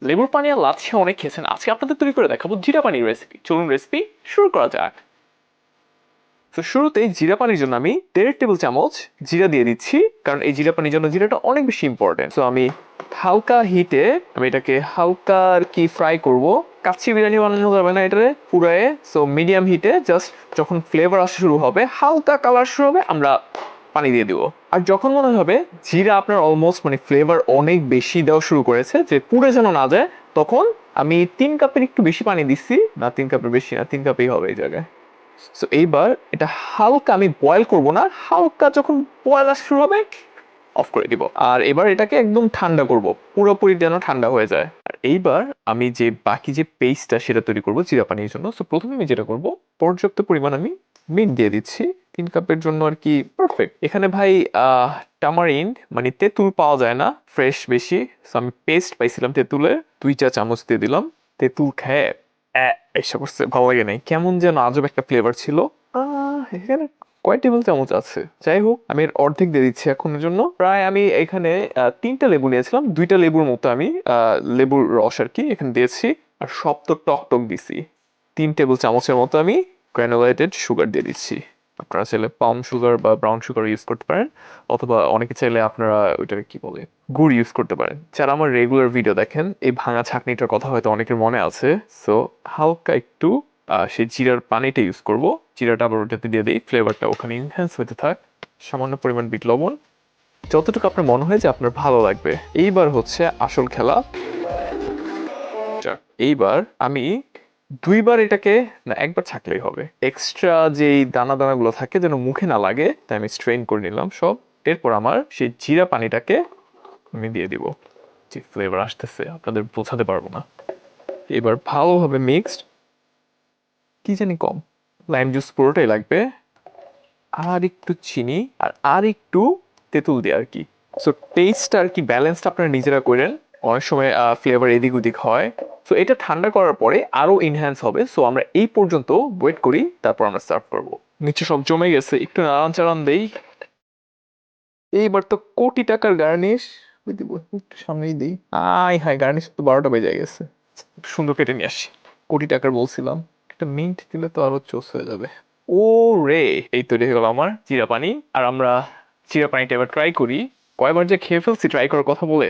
লেবুর পানি আর লাচ্ছি অনেক খেয়েছেন, আজকে আপনাদের তৈরি করে দেখাবো জিরা পানির রেসিপি। চলুন রেসিপি শুরু করা যাক। তো শুরুতেই জিরা পানির জন্য আমি 1.5 টেবিল চামচ জিরা দিয়ে দিচ্ছি, কারণ এই জিরা পানির জন্য জিরাটা অনেক বেশি ইম্পর্টেন্ট। তো আমি হালকা হিটে আমি এটাকে হালকা আর কি ফ্রাই করব। কাচ্চি বিরিয়ানি বানানো যাবে না এটারে পুরায়ে, সো মিডিয়াম হিটে জাস্ট যখন ফ্লেভার আসা শুরু হবে, হালকা কালার শুরু হবে, আমরা পানি দিয়ে দিব। আর যখন মনে হবে জিরা আপনার অলমোস্ট মানে ফ্লেভার অনেক বেশি দেওয়া শুরু করেছে, যে পুড়ে যেন না যায়, তখন আমি 3 কাপের একটু বেশি পানি দিচ্ছি, না 3 কাপের বেশি না, 3 কাপেই হবে এই জায়গায়। সো এইবার এটা হালকা আমি বয়েল করব না, হালকা যখন বয়েল আসা শুরু হবে অফ করে দিব। আর এবার এটাকে একদম ঠান্ডা করব, পুরোপুরি যেন ঠান্ডা হয়ে যায়। আর এইবার আমি যে বাকি যে পেস্টটা সেটা তৈরি করব জিরা পানির জন্য। সো প্রথমে আমি যেটা করব, পর্যাপ্ত পরিমাণ আমি মিন্ট দিয়ে দিচ্ছি 3 কাপের জন্য আর কি, পারফেক্ট। এখানে ভাই টামারিন্ড মানে তেঁতুল পাওয়া যায় না ফ্রেশ বেশি, সো আমি পেস্ট পাইছিলাম তেঁতুলের, 2 চা চামচ দিয়ে দিলাম। তেঁতুল খেয়ে এসব করছে, ভালো লাগে নাই, কেমন যেন আজব একটা ফ্লেভার ছিল। এখানে কয় টেবিল চামচ আছে, যাই হোক আমি এর অর্ধেক দিয়ে দিচ্ছি এখনের জন্য। প্রায় আমি এখানে 3টা লেবু নিয়েছিলাম, 2টা লেবুর মতো আমি লেবুর রস আর কি এখানে দিয়েছি। আর সব তো টক টক দিছি। 3 টেবিল চামচের মতো আমি গ্রানুলেটেড সুগার দিয়ে দিচ্ছি। আপনারা চাইলে পাম সুগার বা ব্রাউন সুগার ইউজ করতে পারেন, অথবা অনেকে চাইলে আপনারা ওইটাকে কি বলে গুড় ইউজ করতে পারেন। যারা আমার রেগুলার ভিডিও দেখেন, এই ভাঙা ছাঁকনিটার কথা হয়তো অনেকের মনে আছে। সো হালকা একটু সেই জিরার পানিটা ইউজ করব, জিরাটা আবার ওটাতে দিয়ে দিই, ফ্লেভারটা ওখানে ইনহ্যান্স হতে থাক। সামান্য পরিমাণ বিট লবণ, যতটুকু আপনার মনে হয় যে আপনার ভালো লাগবে। এইবার হচ্ছে আসল খেলা। এইবার আমি 2বার এটাকে, না একবার ছাকলেই হবে, এক্সট্রা যেই দানা দানাগুলো থাকে যেন মুখে না লাগে, তাই আমি স্ট্রেন করে নিলাম সব। এরপর আমার সেই জিরা পানিটাকে আমি দিয়ে দিব। যে ফ্লেভার আসতেছে আপনাদের বোঝাতে পারবো না। এবার ভালোভাবে মিক্সড, কি জানি কম, লাইম জুস পুরোটাই লাগবে, আর একটু চিনি, আর একটু তেঁতুল দিয়ে আর কি। সো টেস্ট আর কি ব্যালেন্সটা আপনারা নিজেরা করেন, অনেক সময় ফ্লেভার এদিক ওদিক হয়। সো এটা ঠান্ডা করার পরে আরো ইনহ্যান্স হবে। সো আমরা এই পর্যন্ত ওয়েট করি, তারপর আমরা সার্ভ করব। নিচে সব জমে গেছে, একটু নাড়ান চাড়ান দেই। এইবার তো কোটি টাকার গার্নিশ দিব, একটু সামনেই দিই। হাই গার্নিশ তো 12টা বেজে গেছে, সুন্দর কেটে নিয়ে আসি। কোটি টাকার বলছিলাম, একটা মিন্ট দিলে তো আরো চোস হয়ে যাবে। ও রে, এই তৈরি হয়ে গেল আমার জিরা পানি। আর আমরা জিরা পানিটা এবার ট্রাই করি। কয়বার যে খেয়ে ফেলছি ট্রাই করার কথা বলে,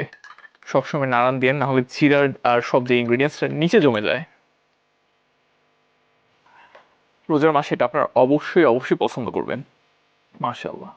সবসময় নাড়ান দিয়ে, না হলে জিরার আর সব যে ইনগ্রিডিয়েন্টসটা নিচে জমে যায়। রোজার মাসে এটা আপনারা অবশ্যই অবশ্যই পছন্দ করবেন, মাশাআল্লাহ।